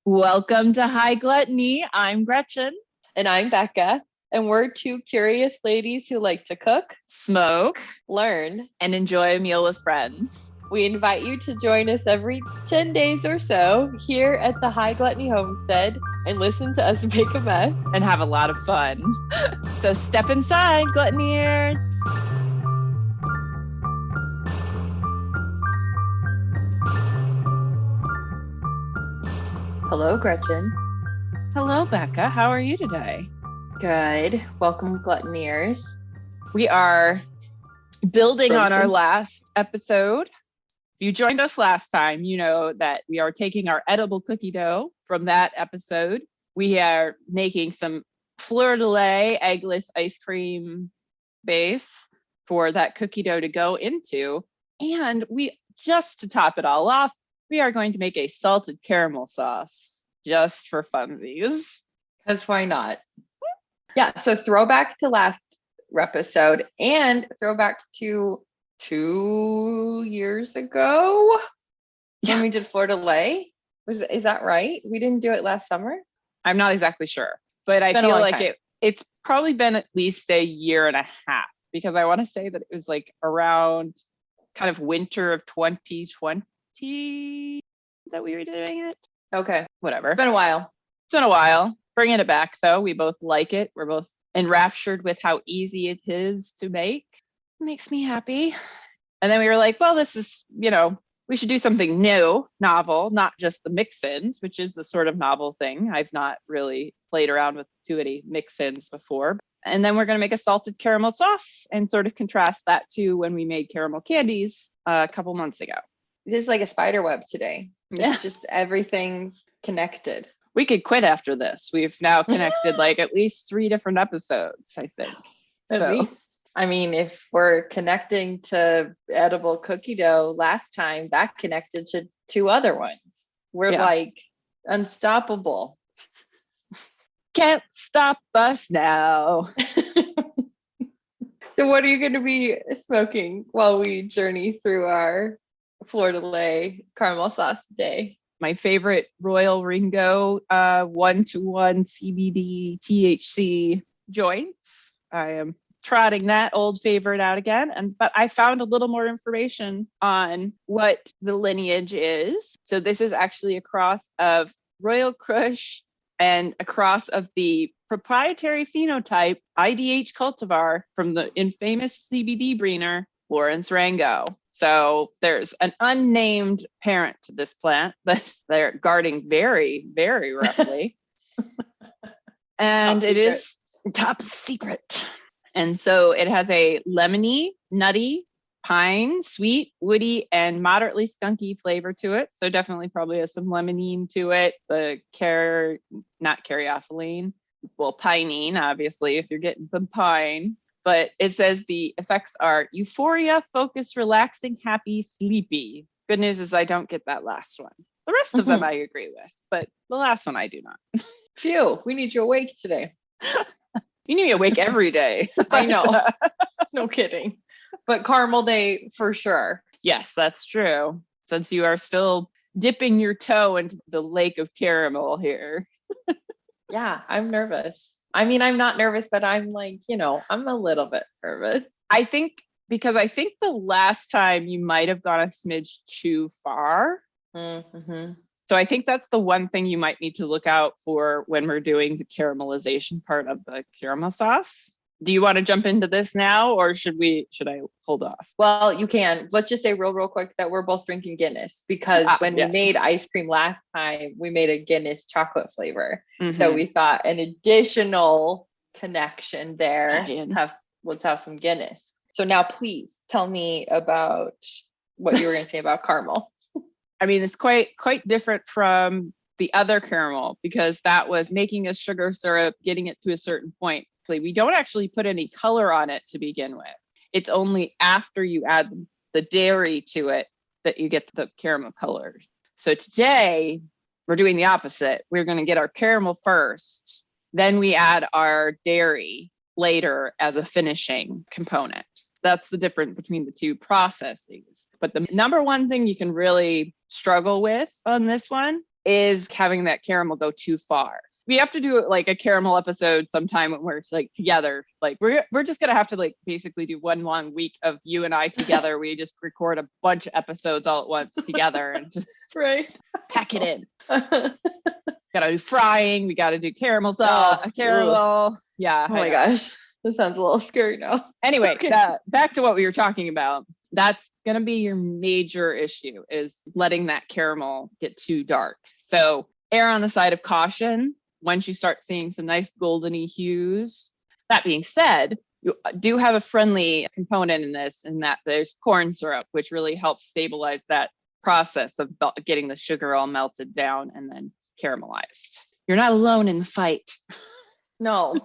Welcome to High Gluttony. I'm Gretchen. And I'm Becca. And we're two curious ladies who like to cook, Smoke, learn, and enjoy a meal with friends. We invite you to join us every 10 days or so here at the High Gluttony Homestead and listen to us make a mess and have a lot of fun. So step inside, gluttoniers. Hello, Gretchen. Hello, Becca. How are you today? Good. Welcome, gluttoniers. We are building on our last episode. If you joined us last time, you know that we are taking our edible cookie dough from that episode. We are making some Fleur de lait eggless ice cream base for that cookie dough to go into. And we, just to top it all off, we are going to make a salted caramel sauce just for funsies. Because why not? Yeah, so throwback to last episode and throwback to 2 years ago when we did Fleur de lait. Is that right? We didn't do it last summer? I'm not exactly sure, but I feel like it's probably been at least a year and a half, because I want to say that it was like around kind of winter of 2020 that we were doing it. Okay, whatever. It's been a while. Bringing it back though. We both like it. We're both enraptured with how easy it is to make. It makes me happy. And then we were like, well, this is, we should do something new, novel, not just the mix-ins, which is the sort of novel thing. I've not really played around with too many mix-ins before. And then we're going to make a salted caramel sauce and sort of contrast that to when we made caramel candies a couple months ago. It is like a spider web today. Yeah. It's just everything's connected. We could quit after this. We've now connected like at least 3 different episodes, I think. At least. I mean, if we're connecting to edible cookie dough last time, that connected to 2 other ones. We're like unstoppable. Can't stop us now. So what are you going to be smoking while we journey through our Fleur de lait caramel sauce day? My favorite Royal Ringo 1-to-1 CBD THC joints. I am trotting that old favorite out again. But I found a little more information on what the lineage is. So this is actually a cross of Royal Kush and a cross of the proprietary phenotype IDH cultivar from the infamous CBD breeder, Lawrence Rango. So there's an unnamed parent to this plant that they're guarding very, very roughly. And it is top secret. And so it has a lemony, nutty, pine, sweet, woody, and moderately skunky flavor to it. So definitely probably has some limonene to it. The not caryophyllene, well, pinene, obviously, if you're getting some pine. But it says the effects are euphoria, focus, relaxing, happy, sleepy. Good news is I don't get that last one. The rest of them I agree with, but the last one I do not. Phew, we need you awake today. You need me awake every day. I know. No kidding. But caramel day for sure. Yes, that's true. Since you are still dipping your toe into the lake of caramel here. Yeah, I'm nervous. I mean, I'm not nervous, but I'm like, I'm a little bit nervous. I think the last time you might have gone a smidge too far. Mm-hmm. So I think that's the one thing you might need to look out for when we're doing the caramelization part of the caramel sauce. Do you want to jump into this now, or should I hold off? Well, you can. Let's just say real quick that we're both drinking Guinness, because when we made ice cream last time, we made a Guinness chocolate flavor. Mm-hmm. So we thought an additional connection there. Let's have some Guinness. So now please tell me about what you were going to say about caramel. I mean, it's quite different from the other caramel, because that was making a sugar syrup, getting it to a certain point. We don't actually put any color on it to begin with. It's only after you add the dairy to it that you get the caramel color. So today we're doing the opposite. We're going to get our caramel first, then we add our dairy later as a finishing component. That's the difference between the 2 processes. But the number one thing you can really struggle with on this one is having that caramel go too far. We have to do like a caramel episode sometime when we're like together. Like we're just gonna have to like basically do one long week of you and I together. We just record a bunch of episodes all at once together and just pack it in. Gotta do frying. We gotta do caramel sauce. Caramel. Yeah. Oh my gosh. This sounds a little scary now. Anyway, back to what we were talking about. That's going to be your major issue, is letting that caramel get too dark. So err on the side of caution once you start seeing some nice goldeny hues. That being said, you do have a friendly component in this, in that there's corn syrup, which really helps stabilize that process of getting the sugar all melted down and then caramelized. You're not alone in the fight. No,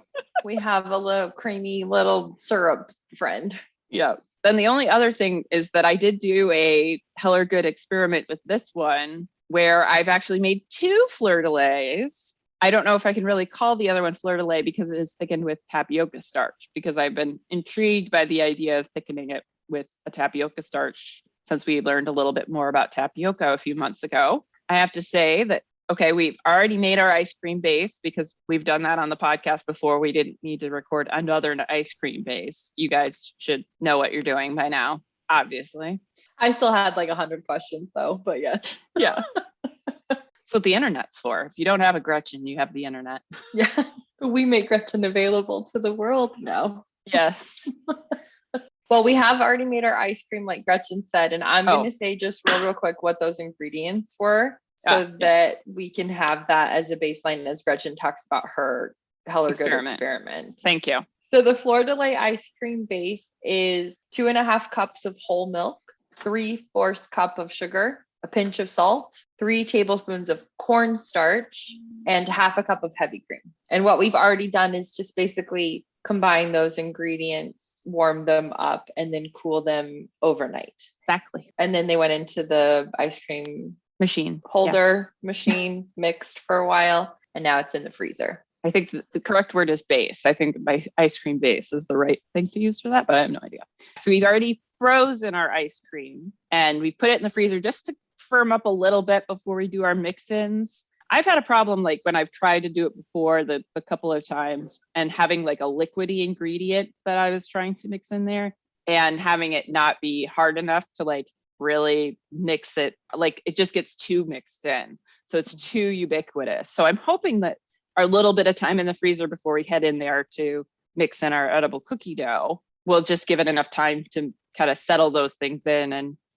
we have a little creamy little syrup friend. Yeah. Then the only other thing is that I did do a Heller Good experiment with this one, where I've actually made 2 fleur de lis. I don't know if I can really call the other one fleur de lis because it is thickened with tapioca starch, because I've been intrigued by the idea of thickening it with a tapioca starch since we learned a little bit more about tapioca a few months ago. I have to say that, okay, we've already made our ice cream base because we've done that on the podcast before. We didn't need to record another ice cream base. You guys should know what you're doing by now, obviously. I still had like 100 questions though, but yeah. Yeah. That's what the internet's for. If you don't have a Gretchen, you have the internet. Yeah. We make Gretchen available to the world now. Yes. Well, we have already made our ice cream, like Gretchen said, and I'm going to say just real quick what those ingredients were. So that we can have that as a baseline as Gretchen talks about her Heller Good experiment. Thank you. So the Fleur de Lis ice cream base is 2.5 cups of whole milk, 3/4 cup of sugar, a pinch of salt, 3 tablespoons of cornstarch, and 1/2 cup of heavy cream. And what we've already done is just basically combine those ingredients, warm them up, and then cool them overnight. Exactly. And then they went into the ice cream machine holder machine, mixed for a while, and now it's in the freezer. I think the correct word is base. I think my ice cream base is the right thing to use for that, but I have no idea. So we've already frozen our ice cream and we put it in the freezer just to firm up a little bit before we do our mix-ins. I've had a problem like when I've tried to do it before, the couple of times, and having like a liquidy ingredient that I was trying to mix in there and having it not be hard enough to like really mix it. Like it just gets too mixed in. So it's too ubiquitous. So I'm hoping that our little bit of time in the freezer before we head in there to mix in our edible cookie dough will just give it enough time to kind of settle those things in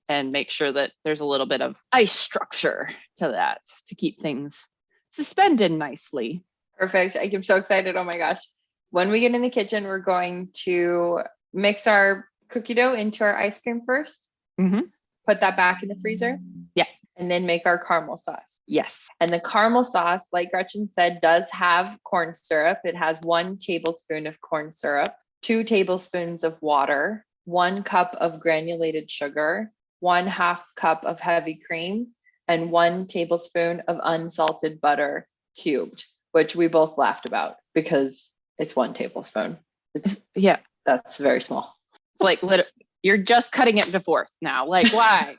and make sure that there's a little bit of ice structure to that to keep things suspended nicely. Perfect. I am so excited. Oh my gosh. When we get in the kitchen, we're going to mix our cookie dough into our ice cream first. Mm-hmm. Put that back in the freezer. Yeah. And then make our caramel sauce. Yes. And the caramel sauce, like Gretchen said, does have corn syrup. It has 1 tablespoon of corn syrup, 2 tablespoons of water, 1 cup of granulated sugar, 1/2 cup of heavy cream, and 1 tablespoon of unsalted butter cubed, which we both laughed about because it's 1 tablespoon. That's very small. It's like you're just cutting it into fourths now. Like, why?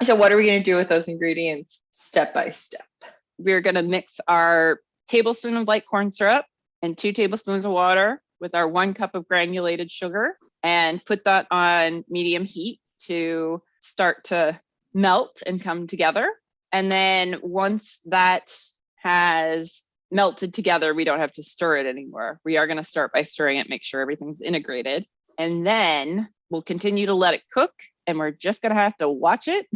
So what are we going to do with those ingredients step by step? We're going to mix our tablespoon of light corn syrup and 2 tablespoons of water with our 1 cup of granulated sugar and put that on medium heat to start to melt and come together. And then once that has melted together, we don't have to stir it anymore. We are going to start by stirring it, make sure everything's integrated. And then we'll continue to let it cook. And we're just going to have to watch it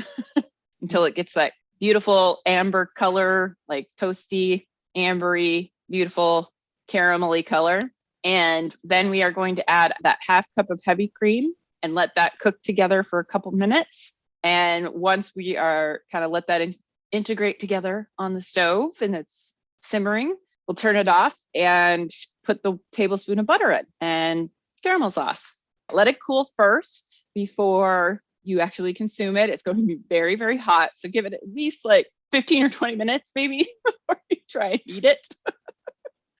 until it gets that beautiful amber color, like toasty, ambery, beautiful caramelly color. And then we are going to add that 1/2 cup of heavy cream and let that cook together for a couple minutes. And once we are kind of let that integrate together on the stove and it's simmering, we'll turn it off and put the tablespoon of butter in and caramel sauce. Let it cool first before you actually consume it. It's going to be very, very hot. So give it at least like 15 or 20 minutes maybe before you try and eat it.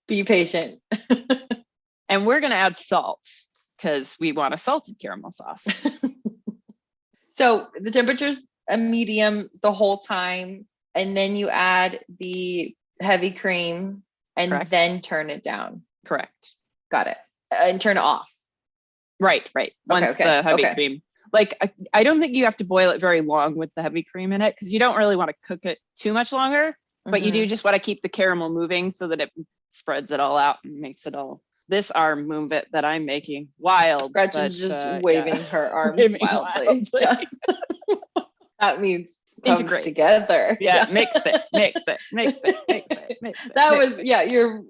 Be patient. And we're going to add salt because we want a salted caramel sauce. So the temperature's a medium the whole time. And then you add the heavy cream and Correct. then turn it down. Correct. Got it. And turn it off. Right. Once the heavy cream. Like, I don't think you have to boil it very long with the heavy cream in it, because you don't really want to cook it too much longer, but you do just want to keep the caramel moving so that it spreads it all out and makes it all. This arm movement that I'm making wild. Gretchen's just waving her arms wildly. Yeah. That means integrate together. Yeah, mix it. That was your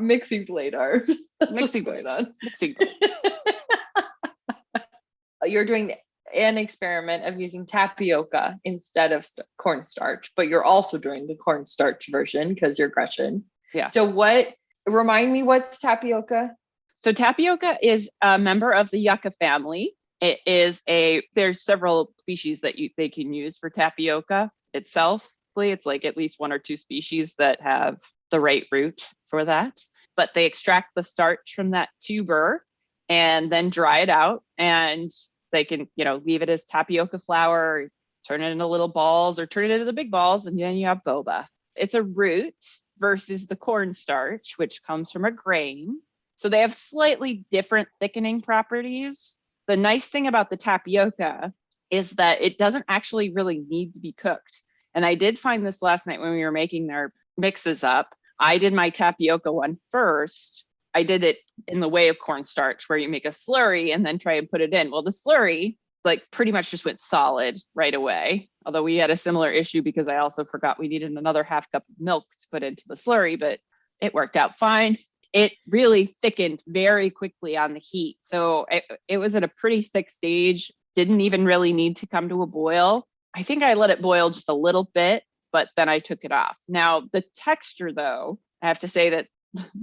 mixing blade arms. Mixing blade. You're doing an experiment of using tapioca instead of cornstarch, but you're also doing the cornstarch version because you're Gretchen. Yeah. So remind me, what's tapioca? So tapioca is a member of the yucca family. It is there's several species that they can use for tapioca itself. It's like at least one or two species that have the right root for that, but they extract the starch from that tuber and then dry it out, and they can, leave it as tapioca flour, turn it into little balls or turn it into the big balls, and then you have boba. It's a root versus the cornstarch, which comes from a grain. So they have slightly different thickening properties. The nice thing about the tapioca is that it doesn't actually really need to be cooked. And I did find this last night when we were making their mixes up. I did my tapioca one first. I did it in the way of cornstarch, where you make a slurry and then try and put it in. Well, the slurry pretty much just went solid right away. Although we had a similar issue because I also forgot we needed another half cup of milk to put into the slurry, but it worked out fine. It really thickened very quickly on the heat. So it was at a pretty thick stage, didn't even really need to come to a boil. I think I let it boil just a little bit, but then I took it off. Now, the texture, though, I have to say that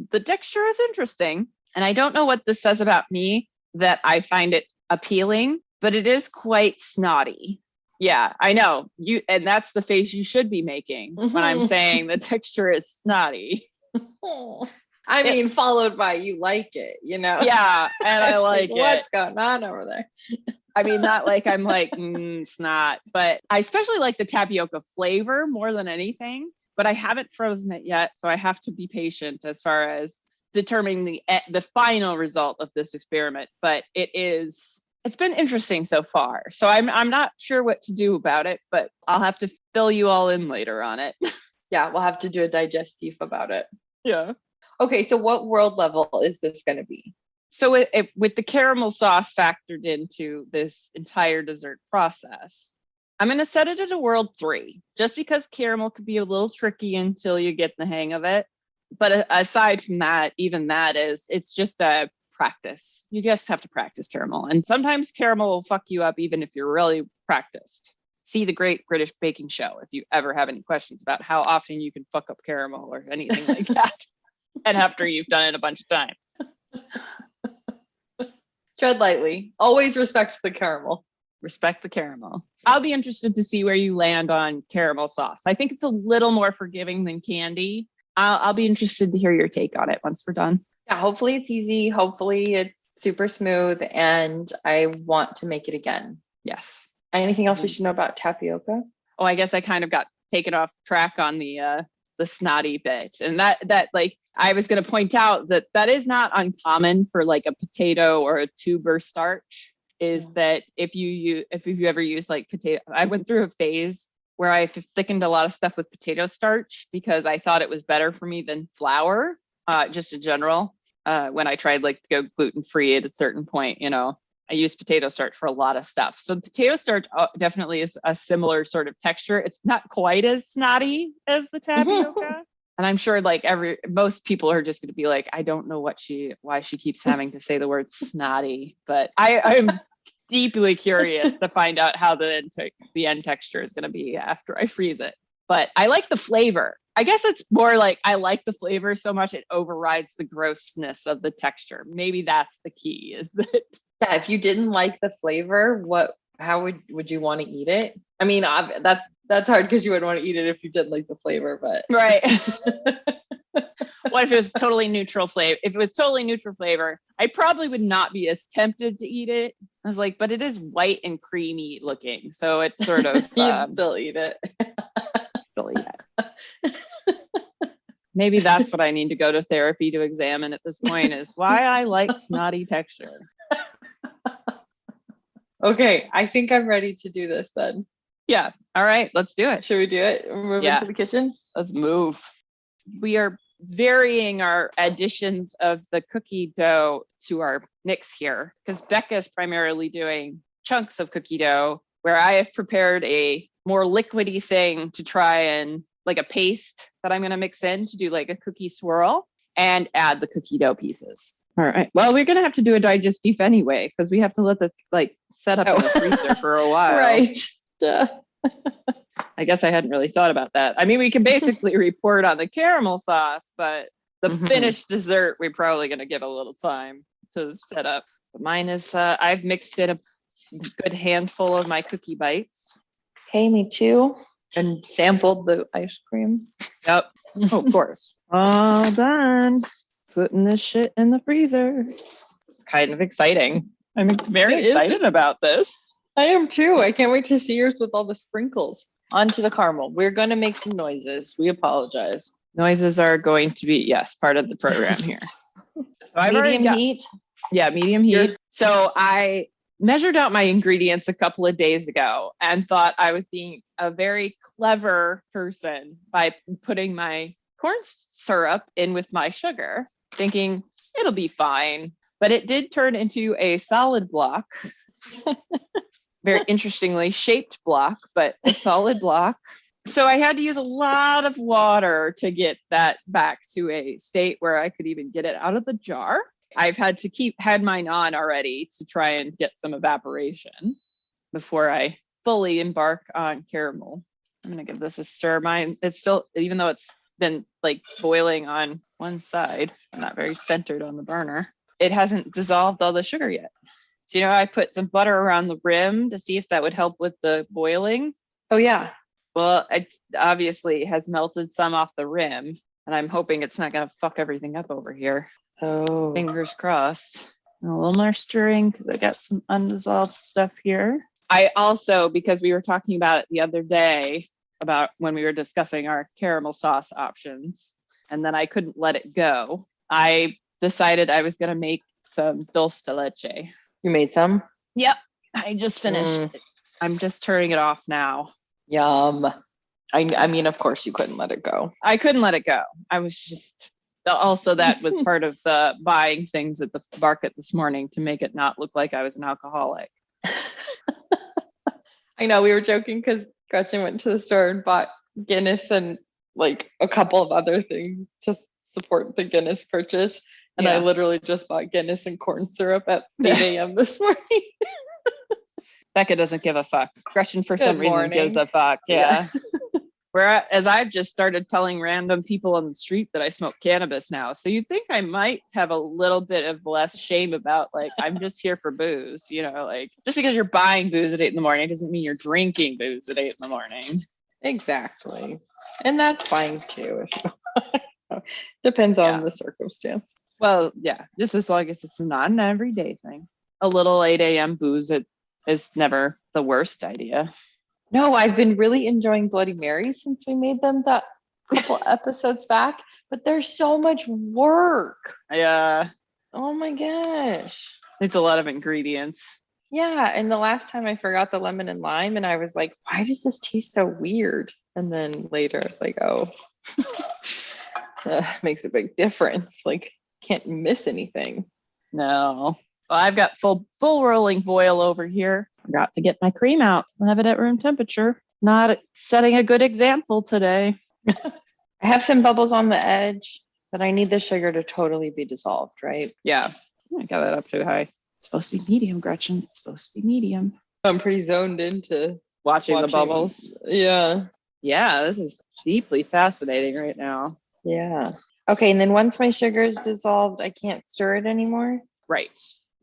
the texture is interesting. And I don't know what this says about me, that I find it appealing, but it is quite snotty. Yeah, I know. And that's the face you should be making when I'm saying the texture is snotty. I mean, followed by you like it, Yeah, and I like it. What's going on over there? I mean, not like I'm like, snot, but I especially like the tapioca flavor more than anything, but I haven't frozen it yet. So I have to be patient as far as determining the final result of this experiment. But it's been interesting so far. So I'm not sure what to do about it, but I'll have to fill you all in later on it. Yeah, we'll have to do a digestif about it. Yeah. Okay, so what world level is this going to be? So with the caramel sauce factored into this entire dessert process, I'm going to set it at a world 3, just because caramel could be a little tricky until you get the hang of it. But aside from that, even that it's just a practice. You just have to practice caramel. And sometimes caramel will fuck you up even if you're really practiced. See the Great British Baking Show if you ever have any questions about how often you can fuck up caramel or anything like that. And after you've done it a bunch of times. Tread lightly. Always respect the caramel. Respect the caramel. I'll be interested to see where you land on caramel sauce. I think it's a little more forgiving than candy. I'll be interested to hear your take on it once we're done. Yeah, hopefully it's easy. Hopefully it's super smooth, and I want to make it again. Yes. Anything else we should know about tapioca? Oh, I guess I kind of got taken off track on the snotty bit. And that I was going to point out that is not uncommon for like a potato or a tuber starch, is that if you ever use like potato, I went through a phase where I thickened a lot of stuff with potato starch because I thought it was better for me than flour, just in general. When I tried like to go gluten-free at a certain point, I use potato starch for a lot of stuff. So potato starch definitely is a similar sort of texture. It's not quite as snotty as the tapioca. And I'm sure like most people are just going to be like, I don't know why she keeps having to say the word snotty, but I'm deeply curious to find out how the end texture is going to be after I freeze it. But I like the flavor. I guess it's more like I like the flavor so much it overrides the grossness of the texture. Maybe that's the key, is that. Yeah, if you didn't like the flavor, how would you want to eat it? I mean, that's hard because you wouldn't want to eat it if you didn't like the flavor, but right. What if it was totally neutral flavor? If it was totally neutral flavor, I probably would not be as tempted to eat it. I was like, but it is white and creamy looking, so it's sort of you'd still eat it. crystal yet. Maybe that's what I need to go to therapy to examine at this point, is why I like snotty texture. Okay, I think I'm ready to do this then. Yeah. All right, let's do it. Should we do it? Move into the kitchen? Let's move. We are varying our additions of the cookie dough to our mix here, because Becca is primarily doing chunks of cookie dough, where I have prepared a more liquidy thing to try and like a paste that I'm going to mix in to do like a cookie swirl and add the cookie dough pieces. All right. Well, we're going to have to do a digestif anyway, because we have to let this like set up in the freezer for a while. Right. Duh. I guess I hadn't really thought about that. I mean, we can basically report on the caramel sauce, but the finished dessert, we're probably going to give a little time to set up. But mine is, I've mixed in a good handful of my cookie bites. Hey, me too. And sampled the ice cream. Yep. Oh, of course. All done. Putting this shit in the freezer. It's kind of exciting. I'm very excited about this. I am too. I can't wait to see yours with all the sprinkles. Onto the caramel. We're going to make some noises. We apologize. Noises are going to be, yes, part of the program here. So medium heat? Yeah, medium heat. So I measured out my ingredients a couple of days ago and thought I was being a very clever person by putting my corn syrup in with my sugar, thinking it'll be fine. But it did turn into a solid block. Very interestingly shaped block, but a solid block. So I had to use a lot of water to get that back to a state where I could even get it out of the jar. I've had to had mine on already to try and get some evaporation before I fully embark on caramel. I'm going to give this a stir. Mine, it's still, even though it's been like boiling on one side, not very centered on the burner, it hasn't dissolved all the sugar yet. So, you know, I put some butter around the rim to see if that would help with the boiling. Oh, yeah. Well, it obviously has melted some off the rim, and I'm hoping it's not going to fuck everything up over here. Oh. Fingers crossed. And a little more stirring because I got some undissolved stuff here. I also, because we were talking about it the other day, about when we were discussing our caramel sauce options, and then I couldn't let it go, I decided I was going to make some dulce de leche. You made some? Yep. I just finished. I'm just turning it off now. Yum. I mean, of course you couldn't let it go. I couldn't let it go. I was just, also that was part of the buying things at the market this morning to make it not look like I was an alcoholic. I know, we were joking because Gretchen went to the store and bought Guinness and like a couple of other things to support the Guinness purchase. And I literally just bought Guinness and corn syrup at 8 a.m. this morning. Becca doesn't give a fuck. Gretchen, for some reason, gives a fuck. Yeah. Whereas I've just started telling random people on the street that I smoke cannabis now. So you'd think I might have a little bit of less shame about, like, I'm just here for booze. You know, like, just because you're buying booze at 8 a.m. doesn't mean you're drinking booze at 8 a.m. Exactly. And that's fine too. Depends on the circumstance. Well, yeah, just as long as it's not an everyday thing. A little 8 a.m. booze is never the worst idea. No, I've been really enjoying Bloody Marys since we made them that couple episodes back, but there's so much work. Yeah. Oh my gosh. It's a lot of ingredients. Yeah, and the last time I forgot the lemon and lime, and I was like, why does this taste so weird? And then later I was like, oh, makes a big difference. Like, can't miss anything. No. Well, I've got full rolling boil over here. Forgot to get my cream out. I have it at room temperature. Not setting a good example today. I have some bubbles on the edge, but I need the sugar to totally be dissolved, right? Yeah. I got that up too high. It's supposed to be medium, Gretchen. It's supposed to be medium. I'm pretty zoned into watching the bubbles. Yeah. Yeah, this is deeply fascinating right now. Yeah. Okay, and then once my sugar is dissolved, I can't stir it anymore? Right.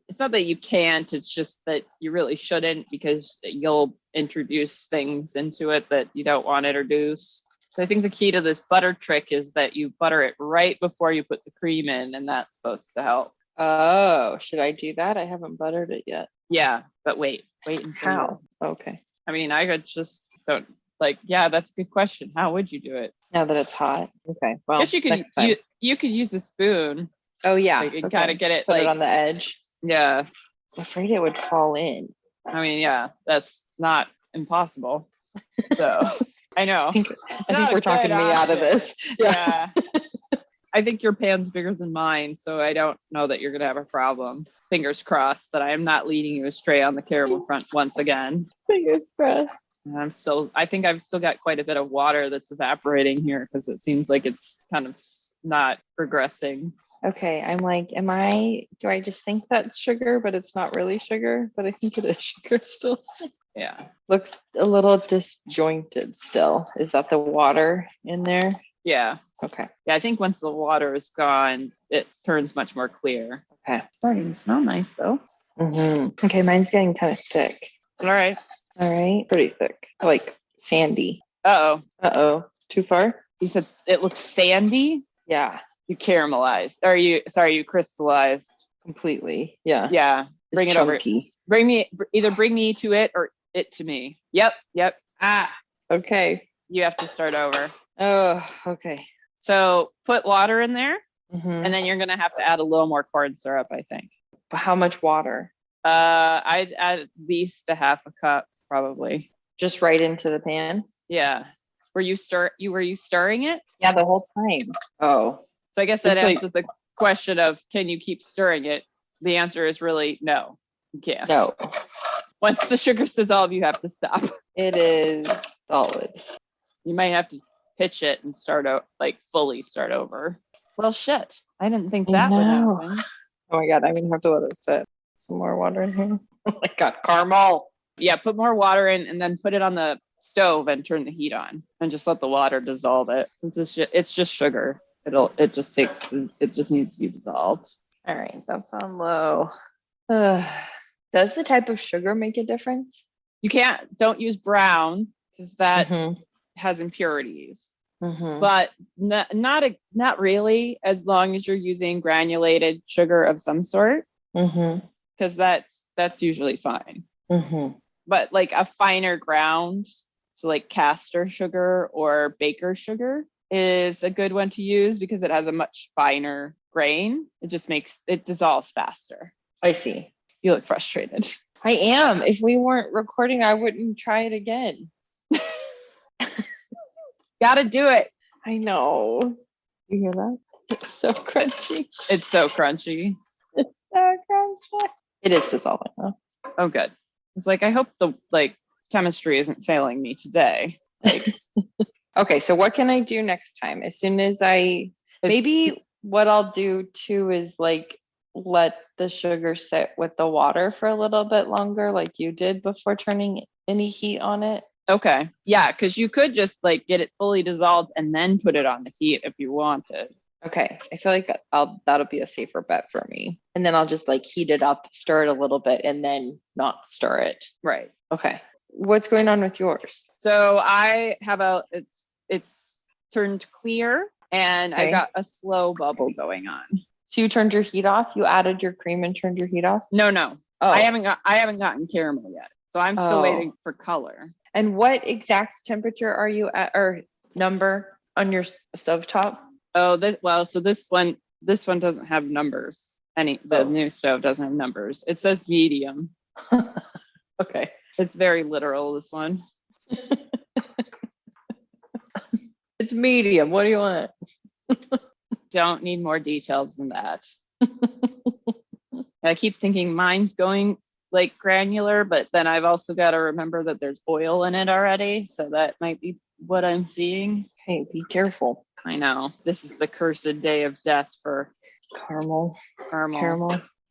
It's not that you can't, it's just that you really shouldn't, because you'll introduce things into it that you don't want introduced. So I think the key to this butter trick is that you butter it right before you put the cream in, and that's supposed to help. Oh, should I do that? I haven't buttered it yet. Yeah, but wait until how? Okay. I mean, I could just don't like, yeah, that's a good question. How would you do it? Now that it's hot. Okay. Well, I guess you could use a spoon. Oh yeah. Like, and kind of get it Put like it on the edge. Yeah. I'm afraid it would fall in. I mean, yeah, that's not impossible. So I know. I think we're talking me out of this. Yeah. I think your pan's bigger than mine, so I don't know that you're gonna have a problem. Fingers crossed that I am not leading you astray on the caramel front once again. Fingers crossed. I think I've still got quite a bit of water that's evaporating here because it seems like it's kind of not progressing. Okay, I'm like, do I just think that's sugar, but it's not really sugar, but I think it is sugar still. Yeah. Looks a little disjointed still. Is that the water in there? Yeah. Okay. Yeah, I think once the water is gone, it turns much more clear. Okay. Starting to smell nice though. Mm-hmm. Okay, mine's getting kind of thick. All right. Pretty thick. Like sandy. Uh-oh. Too far? You said it looks sandy? Yeah. You caramelized. You crystallized. Completely. Yeah. Yeah. Bring it over. Bring me to it or it to me. Yep. Okay. You have to start over. Oh, okay. So put water in there, and then you're gonna have to add a little more corn syrup, I think. How much water? I'd add at least a half a cup, probably. Just right into the pan? Yeah. Were you stirring it? Yeah, the whole time. Oh. So I guess that answers the question of, can you keep stirring it? The answer is really no. You can't. No. Once the sugars dissolve, you have to stop. It is solid. You might have to pitch it and fully start over. Well, shit. I didn't think that would happen. Oh my God, I'm gonna have to let it sit. Some more water in here. Oh my God, caramel. Yeah, put more water in and then put it on the stove and turn the heat on and just let the water dissolve it. Since it's just sugar. It just needs to be dissolved. All right, that's on low. Does the type of sugar make a difference? Don't use brown because that has impurities. But not really, as long as you're using granulated sugar of some sort, because that's usually fine. But like a finer ground, so like castor sugar or baker sugar is a good one to use because it has a much finer grain. It dissolves faster. I see. You look frustrated. I am. If we weren't recording, I wouldn't try it again. Gotta do it. I know. You hear that? It's so crunchy. It's so crunchy. It's so crunchy. It is dissolving though. Oh, good. It's like, I hope the chemistry isn't failing me today. Okay, so what can I do next time? As soon as what I'll do too is let the sugar sit with the water for a little bit longer, like you did, before turning any heat on it. Okay. Yeah, because you could just get it fully dissolved and then put it on the heat if you wanted. Okay. I feel like that'll be a safer bet for me. And then I'll just heat it up, stir it a little bit, and then not stir it. Right. Okay. What's going on with yours? So I have it's turned clear and I got a slow bubble going on. So you turned your heat off? You added your cream and turned your heat off? No. Oh. I haven't gotten caramel yet. So I'm still waiting for color. And what exact temperature are you at, or number on your stovetop? Oh, this one doesn't have numbers. The new stove doesn't have numbers. It says medium. Okay. It's very literal, this one. It's medium. What do you want? Don't need more details than that. I keep thinking mine's going granular, but then I've also got to remember that there's oil in it already. So that might be what I'm seeing. Hey, be careful. I know. This is the cursed day of death for caramel.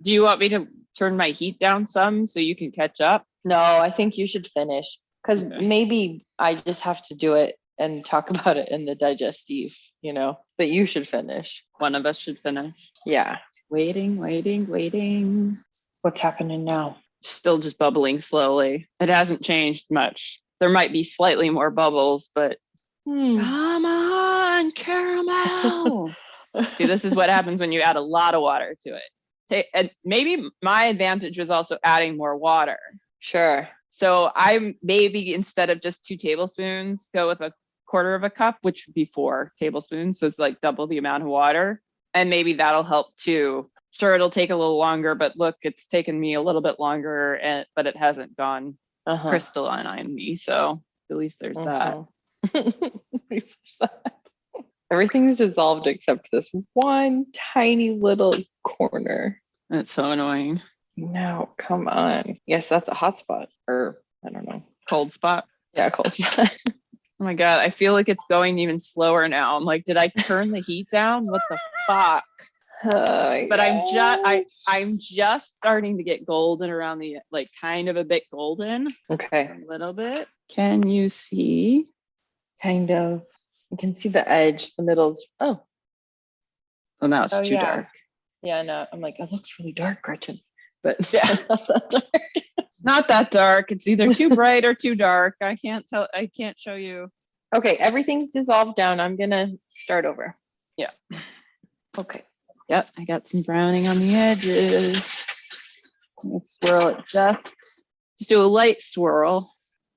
Do you want me to turn my heat down some so you can catch up? No, I think you should finish because maybe I just have to do it and talk about it in the digestive, but you should finish. One of us should finish. Yeah. Waiting. What's happening now? Still just bubbling slowly. It hasn't changed much. There might be slightly more bubbles, but come on, caramel. See, this is what happens when you add a lot of water to it. And maybe my advantage was also adding more water. Sure. So I maybe instead of just 2 tablespoons, go with a quarter of a cup, which would be 4 tablespoons. So it's like double the amount of water. And maybe that'll help too. Sure, it'll take a little longer, but look, it's taken me a little bit longer, but it hasn't gone crystalline on me. So at least there's that. Everything's dissolved except this one tiny little corner. That's so annoying. No, come on. Yes, that's a hot spot. Or I don't know. Cold spot. Yeah, cold spot. Oh my God, I feel like it's going even slower now. I'm like, did I turn the heat down? What the fuck? But I'm just starting to get golden around the, like, kind of a bit golden. Okay. A little bit. Can you see? Kind of. You can see the edge, the middle's, well, now it's too dark. Yeah, no, I'm like, it looks really dark, Gretchen. But yeah, not that dark. It's either too bright or too dark. I can't tell. I can't show you. Okay, everything's dissolved down. I'm gonna start over. Yeah. Okay. Yep, I got some browning on the edges. Let's swirl it just do a light swirl.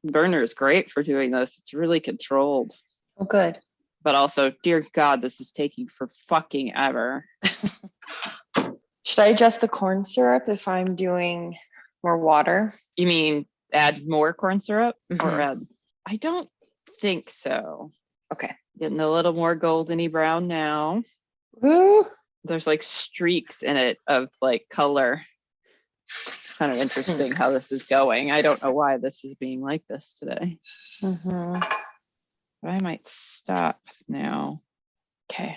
The burner is great for doing this. It's really controlled. Oh, good. But also, dear God, this is taking for fucking ever. Should I adjust the corn syrup if I'm doing more water? You mean add more corn syrup or add? I don't think so. Okay. Getting a little more goldeny brown now. Ooh. There's like streaks in it of like color. It's kind of interesting how this is going. I don't know why this is being like this today. But I might stop now. Okay.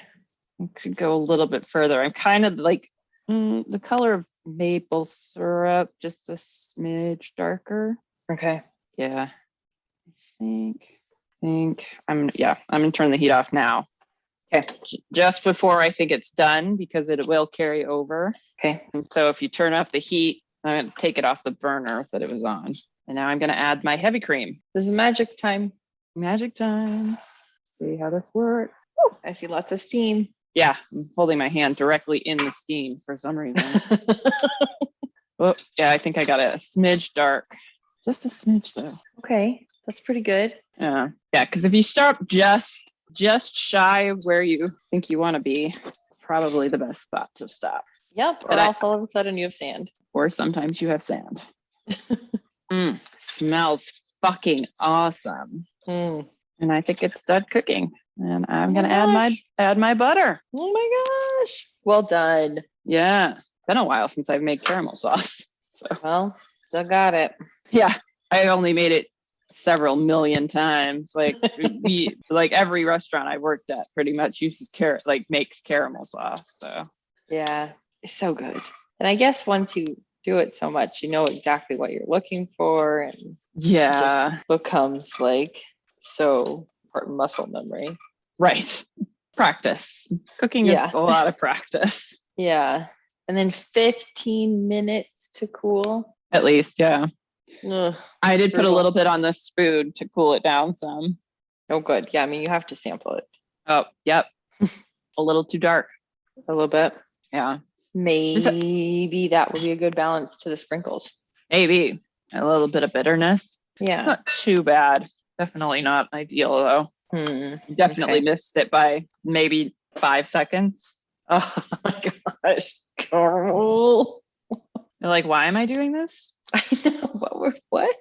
I could go a little bit further. I'm kind of like the color of maple syrup, just a smidge darker. Okay. Yeah. I think I'm gonna turn the heat off now. Okay. Just before I think it's done, because it will carry over. Okay. And so if you turn off the heat, I'm going to take it off the burner that it was on. And now I'm going to add my heavy cream. This is magic time. Magic time. See how this works. Ooh, I see lots of steam. Yeah, I'm holding my hand directly in the steam for some reason. Oh, yeah, I think I got a smidge dark. Just a smidge though. Okay, that's pretty good. Yeah, because if you start just shy of where you think you want to be, probably the best spot to stop. Yep, or else all of a sudden you have sand. Or sometimes you have sand. Smells fucking awesome. And I think it's done cooking. And I'm gonna add my butter. Oh my gosh. Well done. Yeah. Been a while since I've made caramel sauce. So well, still got it. Yeah. I only made it several million times. Like like every restaurant I worked at pretty much uses makes caramel sauce. So yeah, it's so good. And I guess once you do it so much, you know exactly what you're looking for, and it just becomes like so important muscle memory. Right. Practice. Cooking is a lot of practice. Yeah. And then 15 minutes to cool. At least, yeah. Ugh, I did put a little bit on the spoon to cool it down some. Oh, good. Yeah, I mean, you have to sample it. Oh, yep. A little too dark. A little bit. Yeah. Maybe that would be a good balance to the sprinkles. Maybe. A little bit of bitterness. Yeah. Not too bad. Definitely not ideal, though. Definitely missed it by maybe 5 seconds. Oh my gosh. Carl. You're like, why am I doing this? I know. What?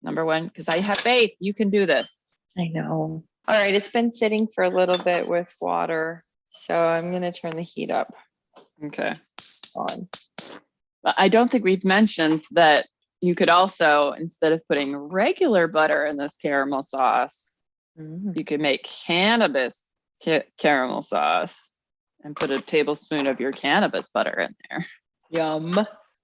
Number one, because I have faith. You can do this. I know. All right. It's been sitting for a little bit with water. So I'm going to turn the heat up. Okay. On. I don't think we've mentioned that you could also, instead of putting regular butter in this caramel sauce, you could make cannabis caramel sauce and put a tablespoon of your cannabis butter in there. Yum.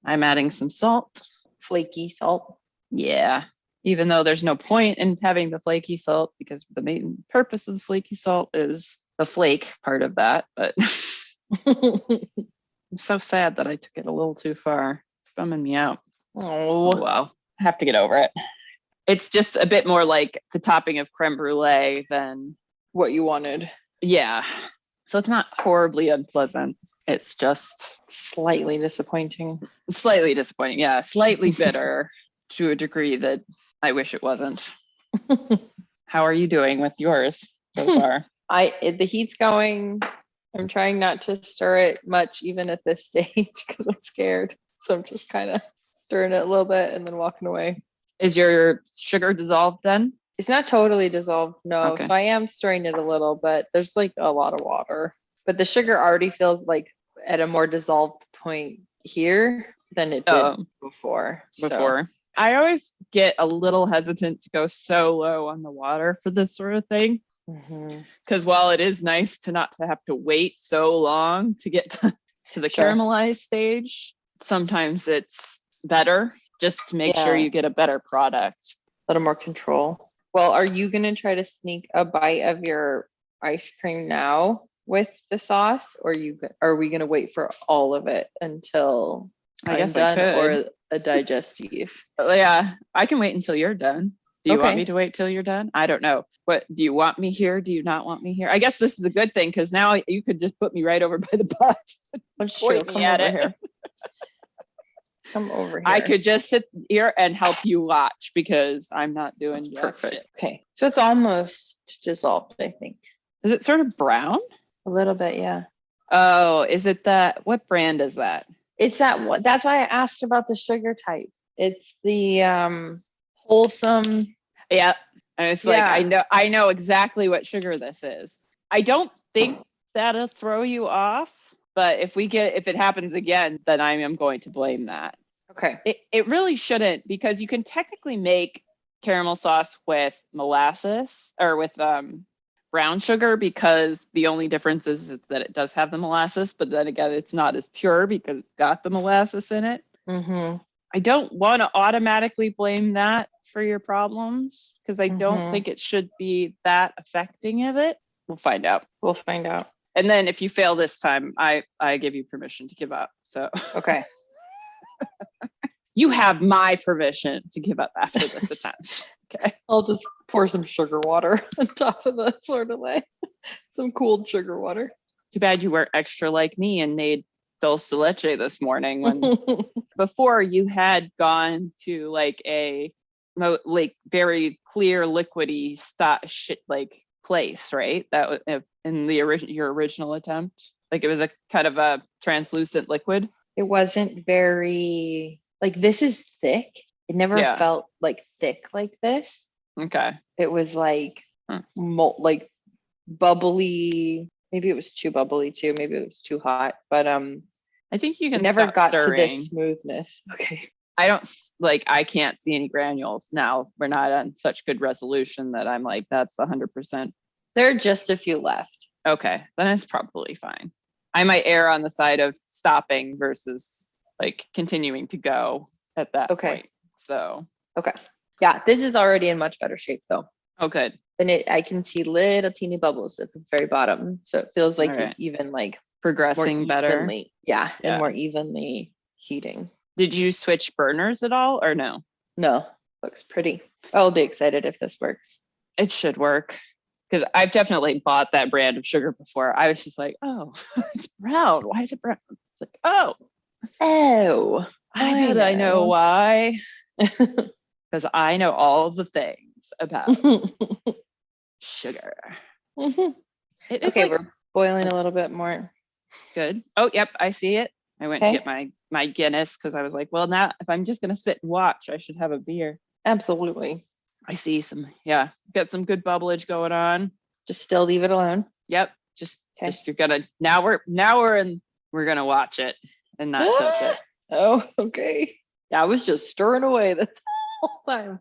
I'm adding some salt. Flaky salt. Yeah. Even though there's no point in having the flaky salt, because the main purpose of the flaky salt is the flake part of that. But I'm so sad that I took it a little too far. It's bumming me out. Oh, wow. I have to get over it. It's just a bit more like the topping of creme brulee than what you wanted. Yeah. So it's not horribly unpleasant. It's just slightly disappointing. Slightly disappointing. Yeah. Slightly bitter. to a degree that I wish it wasn't. How are you doing with yours so far? The heat's going. I'm trying not to stir it much, even at this stage, because I'm scared. So I'm just kind of stirring it a little bit and then walking away. Is your sugar dissolved then? It's not totally dissolved, no. Okay. So I am stirring it a little, but there's like a lot of water. But the sugar already feels like at a more dissolved point here than it did before. I always get a little hesitant to go so low on the water for this sort of thing. Because while it is nice to not to have to wait so long to get to the caramelized stage, sometimes it's better just to make sure you get a better product. A little more control. Well, are you going to try to sneak a bite of your ice cream now with the sauce, or are we going to wait for all of it until I guess done, I could. or a digestive? Yeah, I can wait until you're done. Do you want me to wait till you're done? I don't know. What do you want me here? Do you not want me here? I guess this is a good thing because now you could just put me right over by the butt. That's true. Come over here. Come over here. I could just sit here and help you watch because I'm not doing perfect. Shit. Okay, so it's almost dissolved, I think. Is it sort of brown? A little bit, yeah. Oh, is it that? What brand is that? It's that one. That's why I asked about the sugar type. It's the wholesome. Yeah. And it's like, I know exactly what sugar this is. I don't think that'll throw you off, but if it happens again, then I am going to blame that. Okay. It really shouldn't, because you can technically make caramel sauce with molasses or with brown sugar, because the only difference is that it does have the molasses, but then again, it's not as pure because it's got the molasses in it. I don't want to automatically blame that for your problems, because I don't think it should be that affecting of it. We'll find out. And then if you fail this time, I give you permission to give up. So okay. You have my permission to give up after this attempt. Okay. I'll just pour some sugar water on top of the Fleur de lait. Some cooled sugar water. Too bad you weren't extra like me and made dulce de leche this morning, when before you had gone to like a very clear liquidy place, right? That was in your original attempt. Like it was a kind of a translucent liquid. It wasn't very like, this is thick. It never felt like thick like this. Okay. It was like like bubbly. Maybe it was too bubbly too. Maybe it was too hot. But I think you can never got stirring. to this smoothness. Okay. I can't see any granules now. We're not on such good resolution that I'm like, that's 100%. There are just a few left. Okay. Then it's probably fine. I might err on the side of stopping versus like continuing to go at that point. So. Okay. Yeah. This is already in much better shape though. Oh, good. And I can see little teeny bubbles at the very bottom. So it feels like it's even like progressing better. Yeah. And more evenly heating. Did you switch burners at all or no? No. Looks pretty. I'll be excited if this works. It should work. Because I've definitely bought that brand of sugar before. I was just like, oh, it's brown. Why is it brown? It's like, oh, I bet I know why. Because I know all the things about sugar. Okay, we're boiling a little bit more. Good. Oh, yep, I see it. I went to get my Guinness because I was like, well, now if I'm just going to sit and watch, I should have a beer. Absolutely. I see got some good bubblage going on. Just still leave it alone. Yep. Just you're gonna we're gonna watch it and not touch it. Oh, okay. Yeah, I was just stirring away this whole time.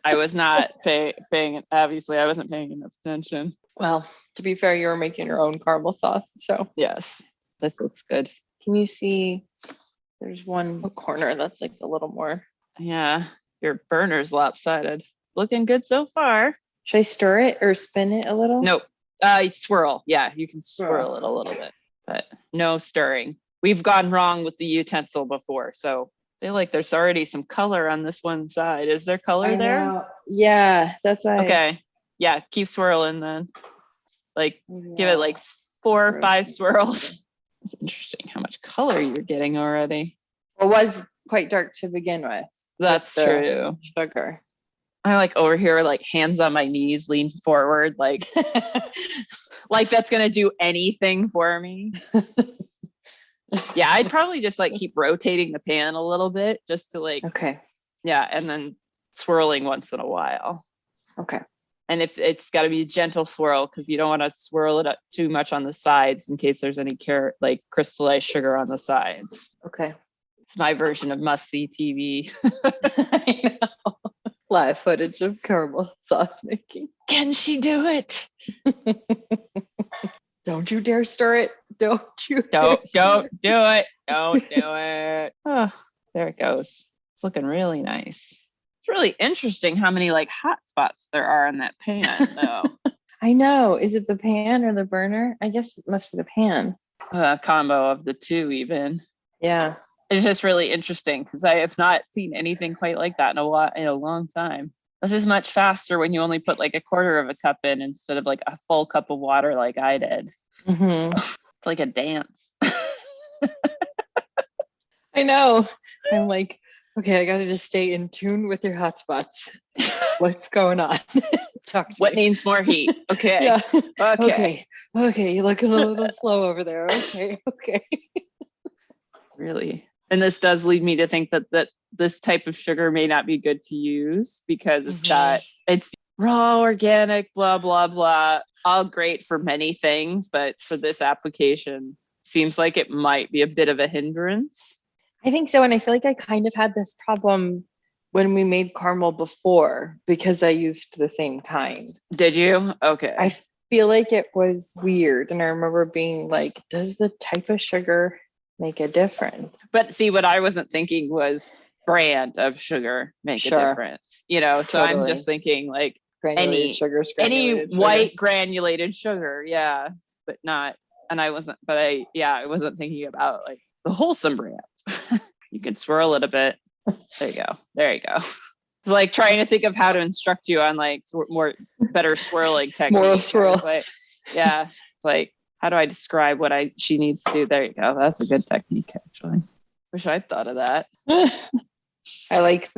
I was not paying. Obviously, I wasn't paying enough attention. Well, to be fair, you were making your own caramel sauce, so yes, this looks good. Can you see? There's one corner that's like a little more. Yeah. Your burner's lopsided. Looking good so far. Should I stir it or spin it a little? Nope. Swirl. Yeah, you can swirl it a little bit, but no stirring. We've gone wrong with the utensil before, so I feel like there's already some color on this one side. Is there color there? Yeah, that's right. Okay. Yeah, keep swirling then. Like, give it like 4 or 5 swirls. It's interesting how much color you're getting already. It was quite dark to begin with. That's true. Sugar. I'm like over here, like hands on my knees, lean forward, like, like that's going to do anything for me. Yeah. I'd probably just like keep rotating the pan a little bit just to like, okay. Yeah. And then swirling once in a while. Okay. And if it's got to be a gentle swirl, because you don't want to swirl it up too much on the sides in case there's any like crystallized sugar on the sides. Okay. It's my version of must-see TV. I know. Live footage of caramel sauce making. Can she do it? Don't you dare stir it. Don't do it. Don't do it. Don't do it. Oh, there it goes. It's looking really nice. It's really interesting how many like hot spots there are in that pan though. I know. Is it the pan or the burner? I guess it must be the pan. A combo of the two even. Yeah. It's just really interesting because I have not seen anything quite like that in a long time. This is much faster when you only put like a quarter of a cup in instead of like a full cup of water like I did. Mm-hmm. It's like a dance. I know. I'm like, okay, I got to just stay in tune with your hotspots. What's going on? Talk to What me. needs more heat? Okay. Yeah. Okay. Okay. You're looking a little slow over there. Okay. Really. And this does lead me to think that this type of sugar may not be good to use because it's raw, organic, blah, blah, blah. All great for many things, but for this application, seems like it might be a bit of a hindrance. I think so. And I feel like I kind of had this problem when we made caramel before because I used the same kind. Did you? Okay. I feel like it was weird. And I remember being like, does the type of sugar make a difference? But see, what I wasn't thinking was brand of sugar make a difference, so I'm just thinking like any white granulated sugar. Yeah. But not, and I wasn't thinking about like the wholesome brand. You can swirl it a bit. There you go. It's like trying to think of how to instruct you on like better swirling techniques. More swirl. Like, yeah. Like, how do I describe what she needs to do? There you go. That's a good technique, actually. Wish I'd thought of that. I like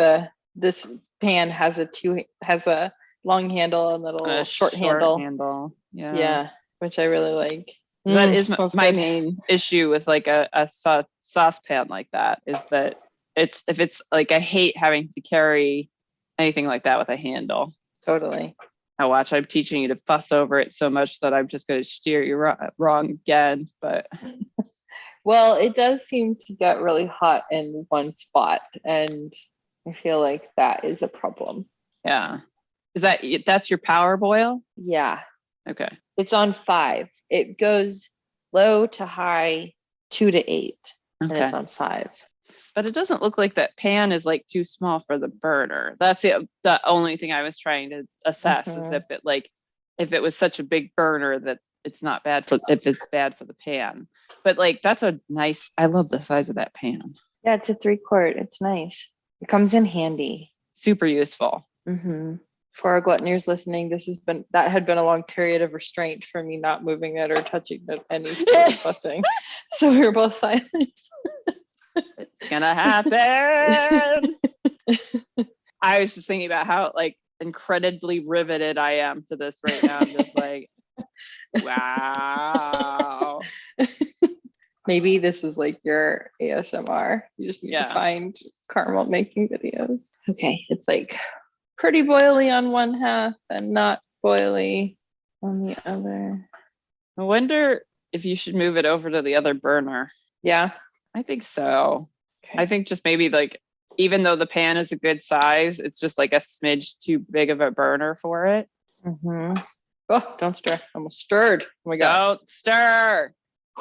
this pan has a long handle and a little short handle. Yeah, which I really like. That is my main issue with like a saucepan like that is that if it's like I hate having to carry anything like that with a handle. Totally. Now watch, I'm teaching you to fuss over it so much that I'm just going to steer you wrong again. But well, it does seem to get really hot in one spot, and I feel like that is a problem. Yeah. That's your power boil? Yeah. Okay. It's on 5. It goes low to high 2 to 8, and it's on 5. But it doesn't look like that pan is like too small for the burner. That's the only thing I was trying to assess is if it was such a big burner that it's not bad if it's bad for the pan. But like that's I love the size of that pan. Yeah, it's a 3-quart. It's nice. It comes in handy. Super useful. Mm-hmm. For our gluttoniers listening, that had been a long period of restraint for me not moving it or touching it any fussing. So we were both silent. It's gonna happen. I was just thinking about how like incredibly riveted I am to this right now. I'm just like, wow. Maybe this is like your ASMR. You just need to find caramel making videos. Okay, it's like pretty boily on one half and not boily on the other. I wonder if you should move it over to the other burner. Yeah. I think so. Okay. I think just maybe like, even though the pan is a good size, it's just like a smidge too big of a burner for it. Mm-hmm. Oh, don't stir. Almost stirred. Oh my God. Don't stir.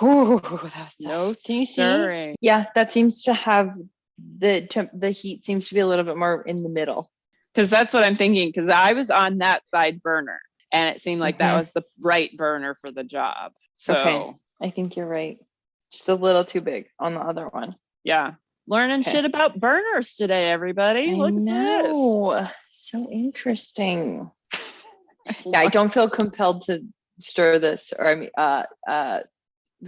Ooh, that's no stirring. Yeah, that seems to have the heat seems to be a little bit more in the middle. Because that's what I'm thinking. Because I was on that side burner and it seemed like that was the right burner for the job. So okay. I think you're right. Just a little too big on the other one. Yeah. Learning shit about burners today, everybody. Look at this. So interesting. Yeah, I don't feel compelled to stir this or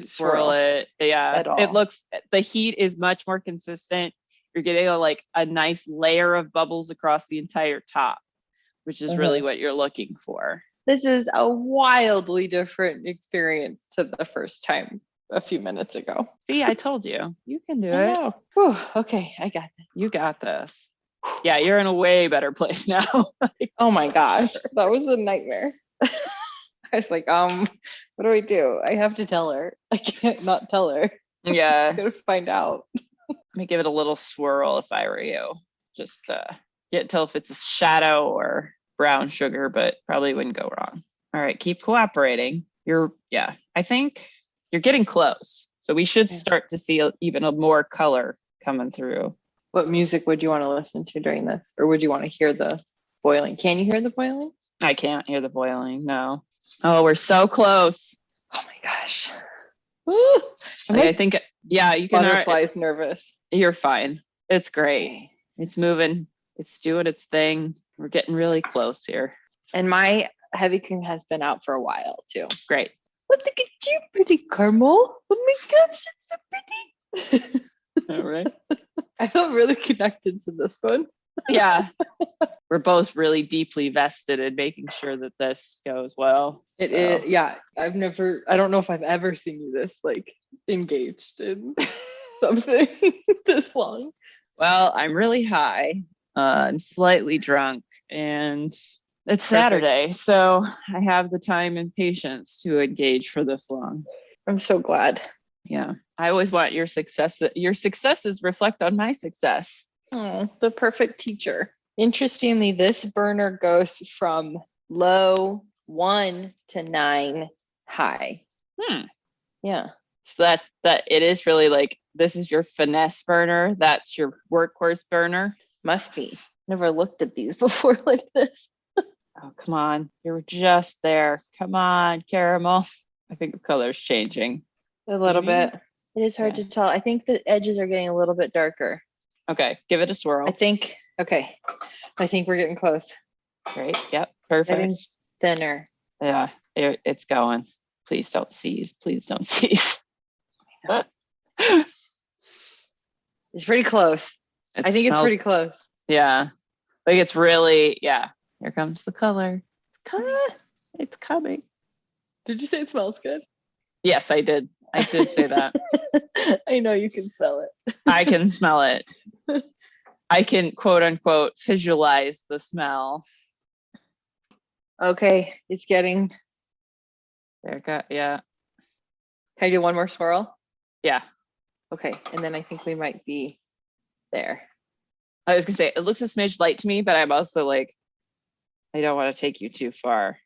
swirl it. Yeah. At all. The heat is much more consistent you're getting a nice layer of bubbles across the entire top, which is really what you're looking for. This is a wildly different experience to the first time a few minutes ago. See, I told you, you can do it. Whew, okay, I got this. You got this. Yeah, you're in a way better place now. Oh my gosh, that was a nightmare. I was like, what do I do? I have to tell her. I can't not tell her. Yeah. I gotta find out. Let me give it a little swirl if I were you. Just can't tell if it's a shadow or brown sugar, but probably wouldn't go wrong. All right, keep cooperating. I think you're getting close. So we should start to see even more color coming through. What music would you want to listen to during this? Or would you want to hear the boiling? Can you hear the boiling? I can't hear the boiling, no. Oh, we're so close. Oh my gosh. I think, you can. Butterfly's nervous. You're fine. It's great. It's moving. It's doing its thing. We're getting really close here. And my heavy cream has been out for a while too. Great. Look at you, pretty caramel. Oh my gosh, it's so pretty. All right. I feel really connected to this one. Yeah. We're both really deeply vested in making sure that this goes well. It is, yeah. I don't know if I've ever seen you this engaged in something this long. Well, I'm really high. I'm slightly drunk, and it's Saturday, so I have the time and patience to engage for this long. I'm so glad. Yeah. I always want your success. Your successes reflect on my success. Oh, the perfect teacher. Interestingly, this burner goes from low 1 to 9 high. Yeah. So that it is really this is your finesse burner. That's your workhorse burner. Must be. Never looked at these before like this. Oh, come on. You're just there. Come on, caramel. I think the color's changing. A little bit. It is hard to tell. I think the edges are getting a little bit darker. Okay, give it a swirl. I think we're getting close. Great. Yep. Perfect. Getting thinner. Yeah, it's going. Please don't seize. Please don't seize. It's pretty close. I think it's pretty close. Yeah. It's really, Here comes the color. It's coming. It's coming. Did you say it smells good? Yes, I did. I did say that. I know you can smell it. I can smell it. I can quote unquote visualize the smell. Okay, it's getting there. Yeah. Can I do one more swirl? Yeah. Okay, and then I think we might be there. I was gonna say it looks a smidge light to me, but I'm also I don't want to take you too far.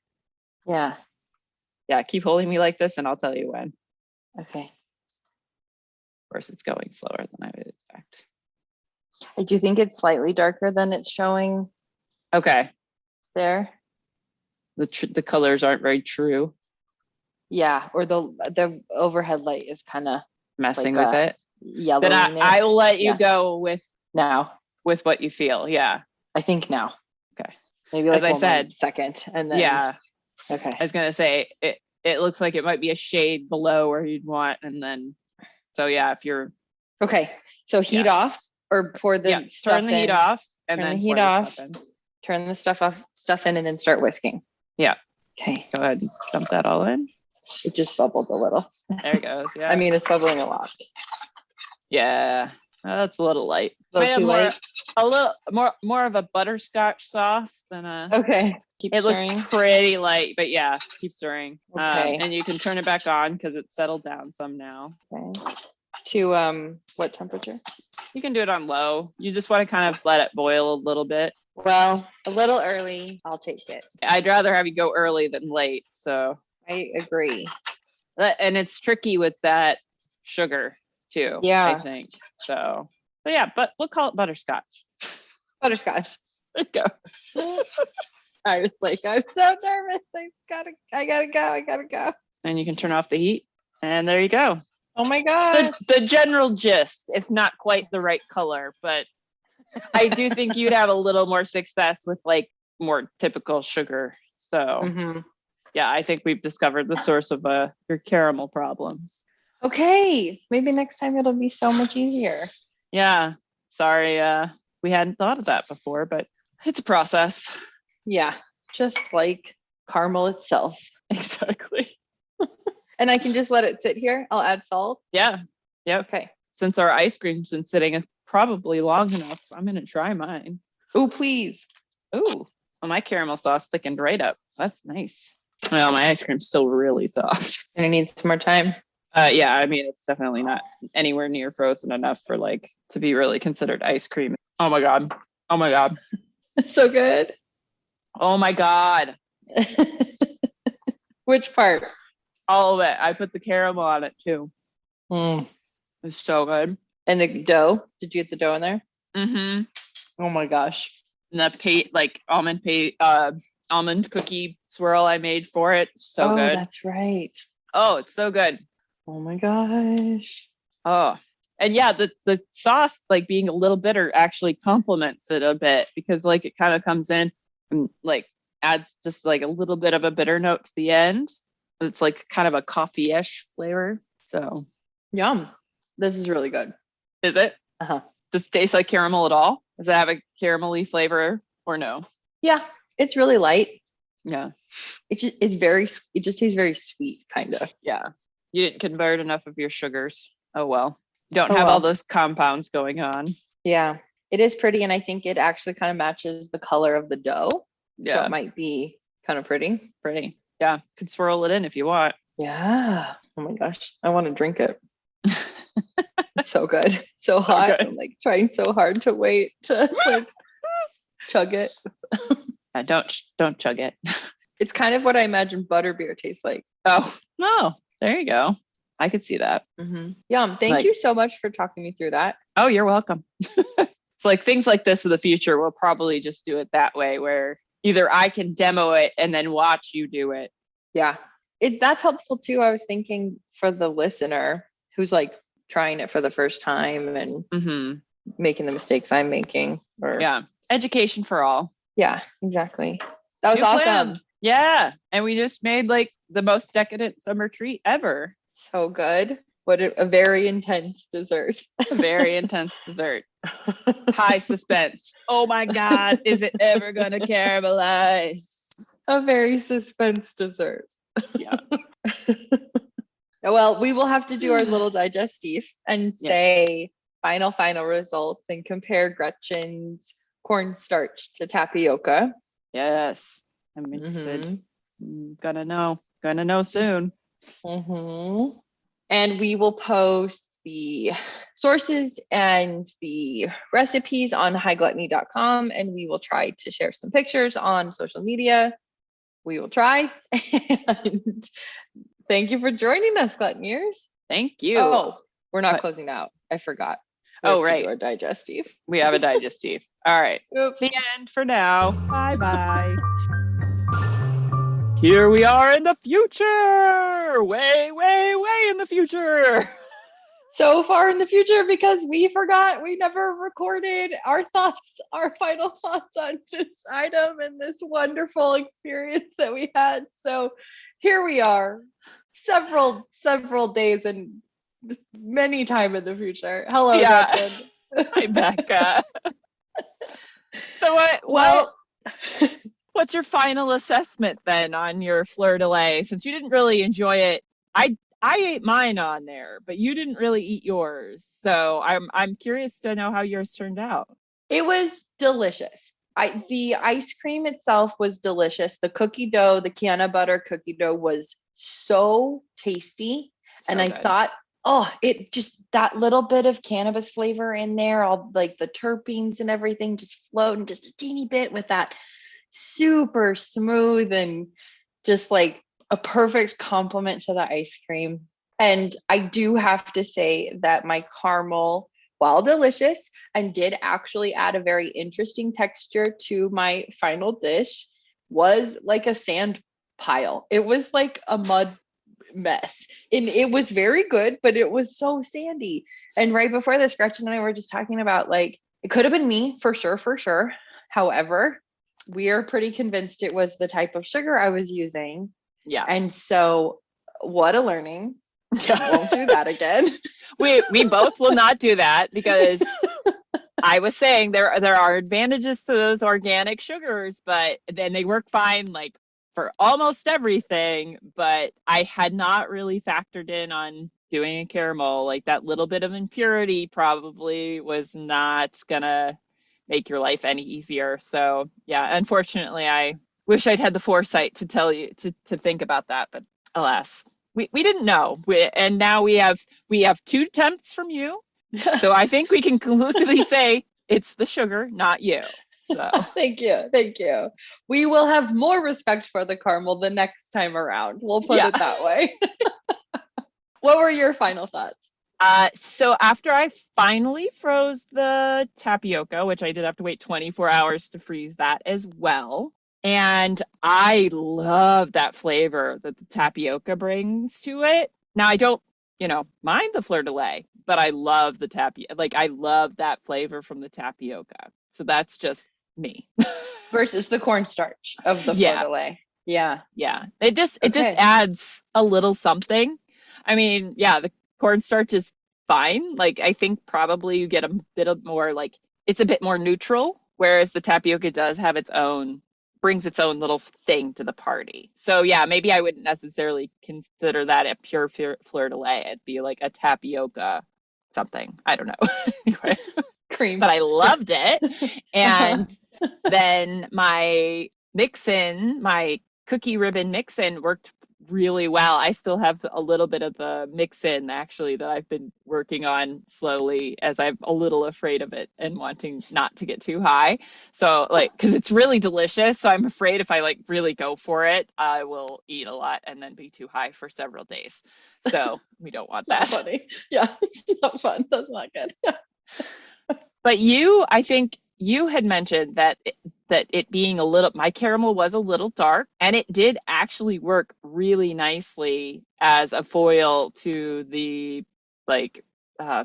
Yeah. Yeah, keep holding me like this and I'll tell you when. Okay. Of course, it's going slower than I would expect. I do think it's slightly darker than it's showing. Okay. There. The colors aren't very true. Yeah, or the overhead light is kind of messing with it. Yellow. Then I will let you go with what you feel. Yeah. I think now. Okay. Maybe as I said, second, and then Okay. I was gonna say it looks like it might be a shade below where you'd want, and then if you're okay. So heat off or pour the stuff turn the heat off and turn then the heat off. Turn the stuff in, and then start whisking. Yeah. Okay. Go ahead and dump that all in. It just bubbled a little. There it goes. Yeah. I mean, it's bubbling a lot. Yeah. That's a little light. A little too light. A little more of a butterscotch sauce than a. Okay. Keep stirring. Looks pretty light, but keep stirring. Okay. And you can turn it back on because it's settled down some now. Okay. To what temperature? You can do it on low. You just want to kind of let it boil a little bit. Well, a little early. I'll take it. I'd rather have you go early than late. So I agree. And it's tricky with that sugar too. Yeah. I think so. But we'll call it butterscotch. Butterscotch. There you go. I was like, I'm so nervous. I gotta go. And you can turn off the heat. And there you go. Oh my God. The general gist, if not quite the right color, but I do think you'd have a little more success with more typical sugar. So I think we've discovered the source of your caramel problems. Okay. Maybe next time it'll be so much easier. Yeah. Sorry, we hadn't thought of that before, but it's a process. Yeah, just like caramel itself. Exactly. And I can just let it sit here. I'll add salt. Yeah. Okay. Since our ice cream's been sitting probably long enough, I'm going to try mine. Oh, please. Ooh, well, my caramel sauce thickened right up. That's nice. Well, my ice cream's still really soft. And I need some more time. Yeah, I mean, it's definitely not anywhere near frozen enough for like to be really considered ice cream. Oh my God. It's so good. Oh my God. Which part? All of it. I put the caramel on it too. It's so good. And the dough? Did you get the dough in there? Mm-hmm. Oh my gosh. And the almond cookie swirl I made for it. So good. That's right. Oh, it's so good. Oh my gosh. Oh, and yeah, the sauce, like being a little bitter, actually complements it a bit because like it kind of comes in and like adds just like a little bit of a bitter note to the end. It's like kind of a coffee-ish flavor. So yum. This is really good. Is it? Uh-huh. Does it taste like caramel at all? Does it have a caramelly flavor or no? Yeah, it's really light. Yeah. It just tastes very sweet, kind of. Yeah. You didn't convert enough of your sugars. Oh well. You don't have all those compounds going on. Yeah. It is pretty, and I think it actually kind of matches the color of the dough. Yeah. So it might be kind of pretty. Pretty. Yeah. Could swirl it in if you want. Yeah. Oh my gosh. I want to drink it. It's so good. So hot. Okay. I'm like trying so hard to wait to like chug it. Don't chug it. It's kind of what I imagine butterbeer tastes like. Oh, no. There you go. I could see that. Mm-hmm. Yum. Thank you so much for talking me through that. Oh, you're welcome. It's like things like this in the future, we'll probably just do it that way where either I can demo it and then watch you do it. Yeah. That's helpful too. I was thinking for the listener who's like trying it for the first time and making the mistakes I'm making. Yeah. Education for all. Yeah, exactly. That was awesome. Yeah. And we just made like the most decadent summer treat ever. So good. What a very intense dessert. Very intense dessert. High suspense. Oh my God. Is it ever going to caramelize? A very suspense dessert. Yeah. Well, we will have to do our little digestif and say final results and compare Gretchen's cornstarch to tapioca. Yes. I'm interested. Gonna know soon. And we will post the sources and the recipes on highgluttony.com, and we will try to share some pictures on social media. We will try. And thank you for joining us, Gluttoners. Thank you. Oh, we're not closing out. I forgot. Right. Our digestive. We have a digestive. All right. Oops. The end for now. Bye-bye. Here we are in the future. Way in the future. So far in the future because we forgot we never recorded our final thoughts on this item and this wonderful experience that we had. So here we are, several days and many time in the future. Hello, Gretchen. Hi, Becca. So what's your final assessment then on your Fleur de lait? Since you didn't really enjoy it, I ate mine on there, but you didn't really eat yours. So I'm curious to know how yours turned out. It was delicious. The ice cream itself was delicious. The cookie dough, the cannabutter cookie dough was so tasty. So and I thought, it just that little bit of cannabis flavor in there, all like the terpenes and everything just floating just a teeny bit with that super smooth and just like a perfect complement to the ice cream. And I do have to say that my caramel, while delicious, and did actually add a very interesting texture to my final dish, was like a sand pile. It was like a mud mess. And it was very good, but it was so sandy. And right before this, Gretchen and I were just talking about like, it could have been me for sure. However, we are pretty convinced it was the type of sugar I was using. Yeah. And so what a learning. Won't do that again. We both will not do that because I was saying there are advantages to those organic sugars, but then they work fine like for almost everything. But I had not really factored in on doing a caramel. Like that little bit of impurity probably was not gonna make your life any easier. So yeah, unfortunately, I wish I'd had the foresight to tell you to think about that, but alas, we didn't know. And now we have two attempts from you. So I think we can conclusively say it's the sugar, not you. So Thank you. Thank you. We will have more respect for the caramel the next time around. We'll put yeah. it that way. What were your final thoughts? So after I finally froze the tapioca, which I did have to wait 24 hours to freeze that as well. And I love that flavor that the tapioca brings to it. Now I don't, mind the fleur de lait, but I love the tapioca. Like I love that flavor from the tapioca. So that's just me. Versus the cornstarch of the fleur Yeah. de lait. Yeah. Yeah. It just adds a little something. I mean, yeah, the cornstarch is fine. Like I think probably you get a bit of more like it's a bit more neutral, whereas the tapioca does have brings its own little thing to the party. So yeah, maybe I wouldn't necessarily consider that a pure fleur de lait. It'd be like a tapioca something. I don't know. Anyway, Cream. but I loved it. And then my cookie ribbon mix-in worked really well. I still have a little bit of the mix-in actually that I've been working on slowly as I'm a little afraid of it and wanting not to get too high. So like, because it's really delicious. So I'm afraid if I like really go for it, I will eat a lot and then be too high for several days. So we don't want that. That's funny. Yeah, it's not fun. That's not good. But I think you had mentioned that it being my caramel was a little dark, and it did actually work really nicely as a foil to the like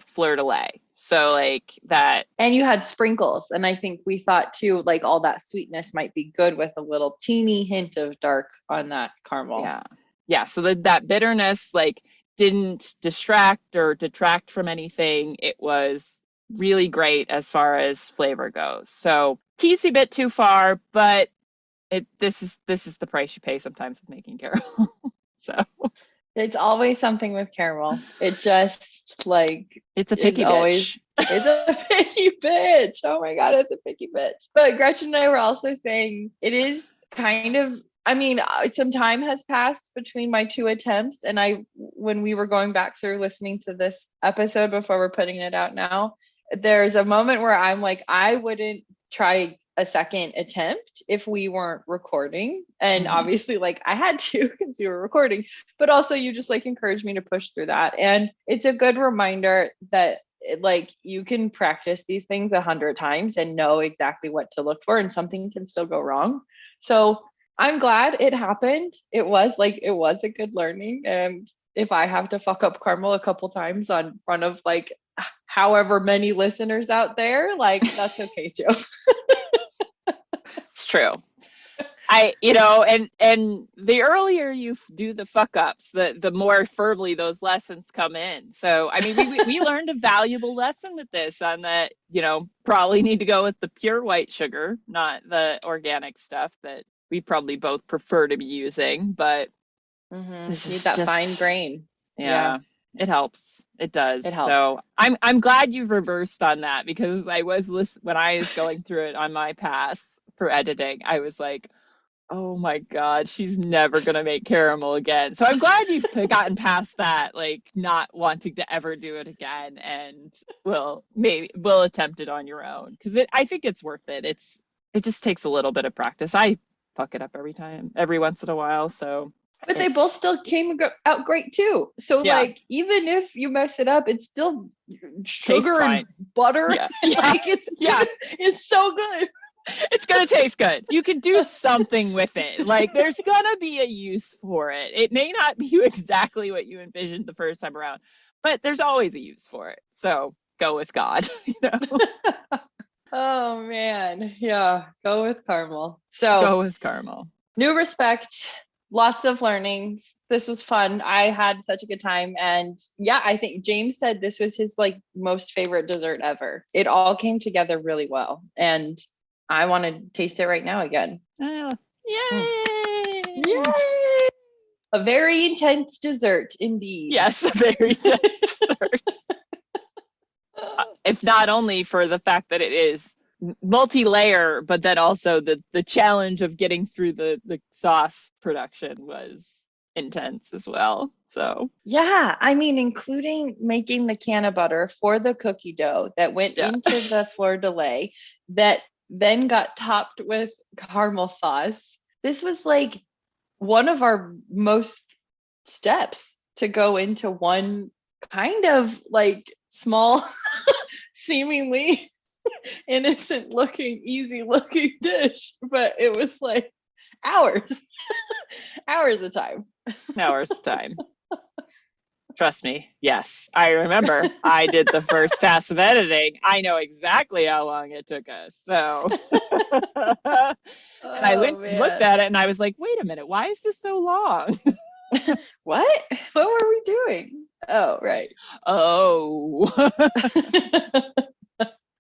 fleur de lait. So like that. And you had sprinkles, and I think we thought too, like all that sweetness might be good with a little teeny hint of dark on that caramel. Yeah. So that bitterness like didn't distract or detract from anything. It was really great as far as flavor goes. So teensy bit too far, but this is the price you pay sometimes with making caramel. So it's always something with caramel. It just like it's a picky bitch. It's a picky bitch. Oh my god, it's a picky bitch. But Gretchen and I were also saying it is kind of. I mean, some time has passed between my two attempts, and when we were going back through listening to this episode before we're putting it out now, there's a moment where I'm like, I wouldn't try a second attempt if we weren't recording. And obviously like I had to because we were recording, but also you just like encouraged me to push through that. And it's a good reminder that like you can practice these things 100 times and know exactly what to look for, and something can still go wrong. So I'm glad it happened. It was a good learning. And if I have to fuck up caramel a couple times on front of like however many listeners out there, like that's okay too. It's true. And the earlier you do the fuck ups, the more firmly those lessons come in. So I mean, we learned a valuable lesson with this on that, probably need to go with the pure white sugar, not the organic stuff that we probably both prefer to be using. But this is that fine grain. Yeah. It helps. It does. It helps. So I'm glad you've reversed on that, because when I was going through it on my pass for editing, I was like, oh my God, she's never gonna make caramel again. So I'm glad you've gotten past that, like not wanting to ever do it again, and will attempt it on your own, because I think it's worth it. It just takes a little bit of practice. I fuck it up every once in a while. So. But they both still came out great too. So like, even if you mess it up, it's still sugar and butter. Yeah. Like it's so good. It's going to taste good. You can do something with it. Like there's going to be a use for it. It may not be exactly what you envisioned the first time around, but there's always a use for it. So go with God, Oh man. Yeah. Go with caramel. So go with caramel. New respect, lots of learnings. This was fun. I had such a good time. And yeah, I think James said this was his like most favorite dessert ever. It all came together really well. And I want to taste it right now again. Oh, yay! Yay! A very intense dessert indeed. Yes, a very intense dessert. If not only for the fact that it is multi-layer, but then also the challenge of getting through the sauce production was intense as well. So yeah, I mean, including making the cannabutter for the cookie dough that went into the Fleur de lait that then got topped with caramel sauce. This was like one of our most steps to go into one kind of like small, seemingly innocent looking, easy looking dish, but it was like hours of time. Hours of time. Trust me. Yes, I remember. I did the first task of editing. I know exactly how long it took us. So, and I looked at it and I was like, wait a minute, why is this so long? What were we doing? Oh, right. Oh.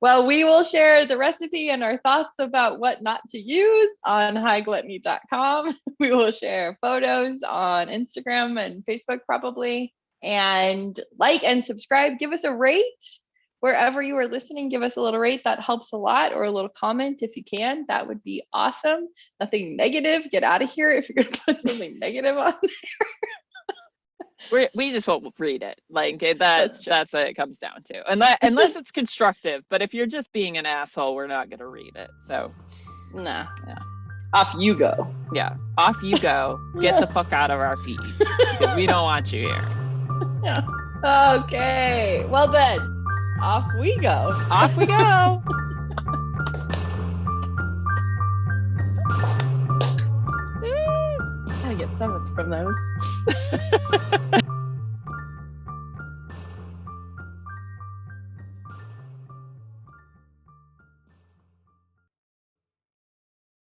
Well, we will share the recipe and our thoughts about what not to use on highgluttony.com. We will share photos on Instagram and Facebook probably. And like and subscribe. Give us a rate wherever you are listening. Give us a little rate. That helps a lot. Or a little comment if you can. That would be awesome. Nothing negative. Get out of here if you're going to put something negative on there. We just won't read it. Like that's what it comes down to. Unless it's constructive. But if you're just being an asshole, we're not going to read it. So, nah. Yeah. Off you go. Yeah. Off you go. Get the fuck out of our feed. Because we don't want you here. Yeah. Okay. Well then, off we go. Off we go. I get so much from those.